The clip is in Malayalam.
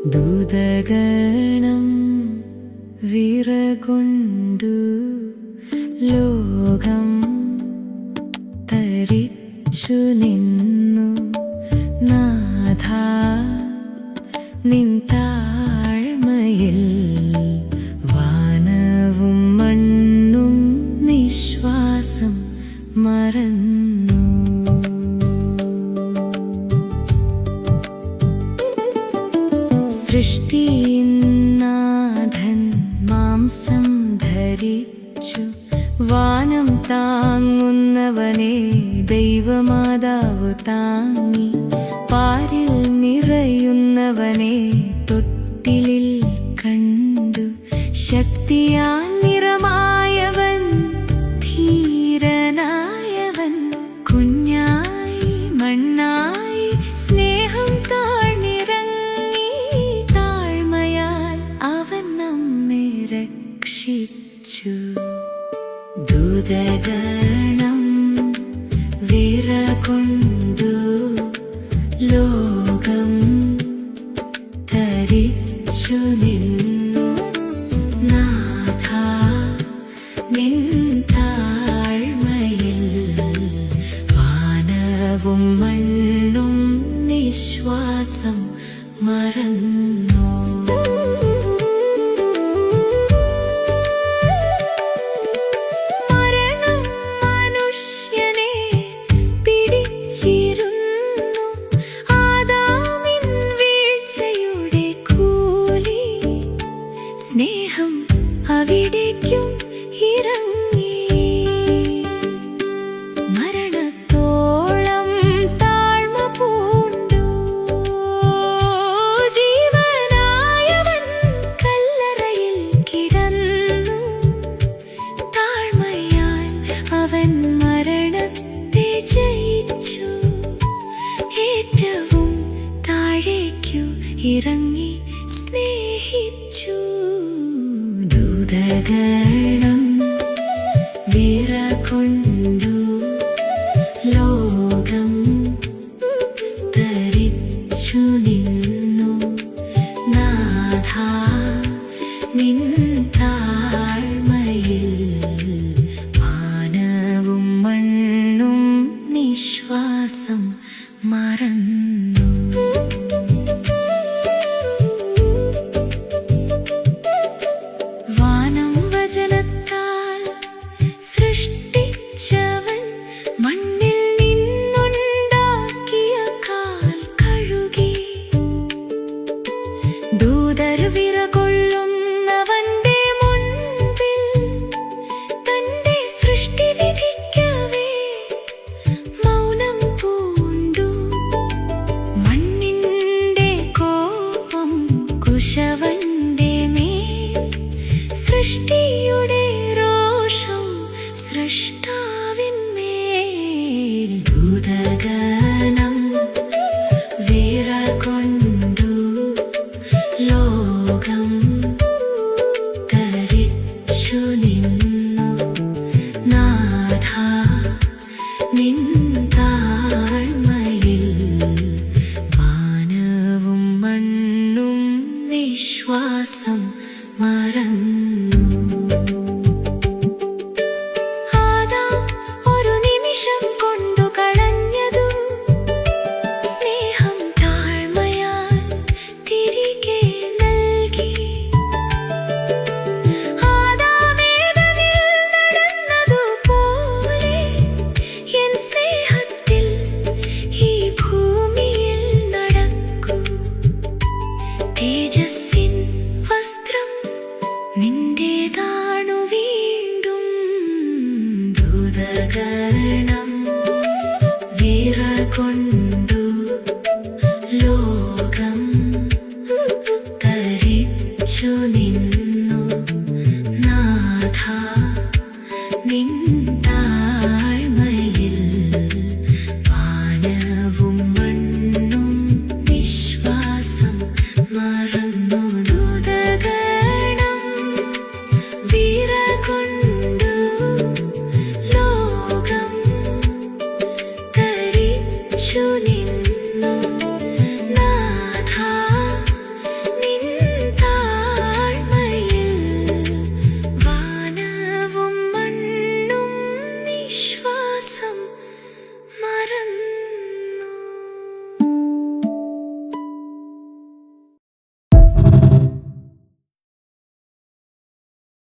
ദൂതഗണം വിറകൊണ്ടു ലോകം തരിച്ചു നിന്നു. നാഥാ നിൻ താഴ്മയിൽ വാനവും മണ്ണും നിശ്വാസം മറന്നു. സൃഷ്ടിനാഥൻ മാംസം ധരിച്ചു. വാനം താങ്ങുന്നവനെ ദൈവമാതാവ് താങ്ങി. പാരിൽ നിറയുന്നവനെ തൊട്ടിലിൽ കണ്ടു. ശക്തിയാൽ നിറമായവൻ, ധീരനായവൻ, കുഞ്ഞായി മണ്ണായി സ്നേഹം താഴ്ന്നിറങ്ങി. താഴ്മയാൽ അവൻ നമ്മെ രക്ഷിച്ചു. ദൂതഗണം വിറകൊണ്ടു ലോകം തരിച്ചു നിന്നു. നാഥാ നിൻ താഴ്മയിൽ വാനവും മണ്ണും നിശ്വാസം മറന്നു. മരണം മനുഷ്യനെ പിടിച്ചിരുന്നു. ആദാമിൻ വീഴ്ചയുടെ കൂലി. സ്നേഹം അവിടേക്കും ഇറങ്ങി. മരണത്തോളം താഴ്മ പൂണ്ടു. ജീവനായവൻ കല്ലറയിൽ കിടന്നു. താഴ്മയാൽ അവൻ മരണത്തെ ജയിച്ചു. ഏറ്റവും താഴേക്കു ഇറങ്ങി സ്നേഹിച്ചു. ദൂതഗണം വിറകൊണ്ടു ലോകം തരിച്ചു നിന്നു. നാഥാ നിൻ താഴ്മയിൽ വാനവും മണ്ണും നിശ്വാസം മറന്നു. വാനം വചനത്താൽ സൃഷ്ടിച്ചവൻ, മണ്ണിൽ നിന്നുണ്ടാക്കിയ കാൽ കഴുകി. ദൂതർ വിറകൊള്ളുന്നവന്റെ മുൻപിൽ തന്റെ സൃഷ്ടി വിധിക്കവേ മൗനം പൂണ്ടു. മണ്ണിന്റെ കോപം കുശവന്റെ മേൽ, സൃഷ്ടിയുടെ രോഷം സൃഷ്ടാവിന്മേൽ. ദൂതഗണം വിറകൊണ്ടു ലോകം തരിച്ചു നിന്നു. നാഥാ നിൻ താഴ്മയിൽ വാനവും മണ്ണും നിശ്വാസം മറന്നു. ആദാം ഒരു നിമിഷം കൊണ്ടു കളഞ്ഞതു സ്നേഹം താഴ്മയാൽ തിരികെ നൽകി. ആദാം ഏദനിൽ നടന്നതുപോലെ എൻ സ്നേഹത്തിൽ ഈ ഭൂമിയിൽ നടക്കൂ. തേജസ്സിൻ വസ്ത്രം നിന്റേതാണു വീണ്ടും. ദൂതഗണം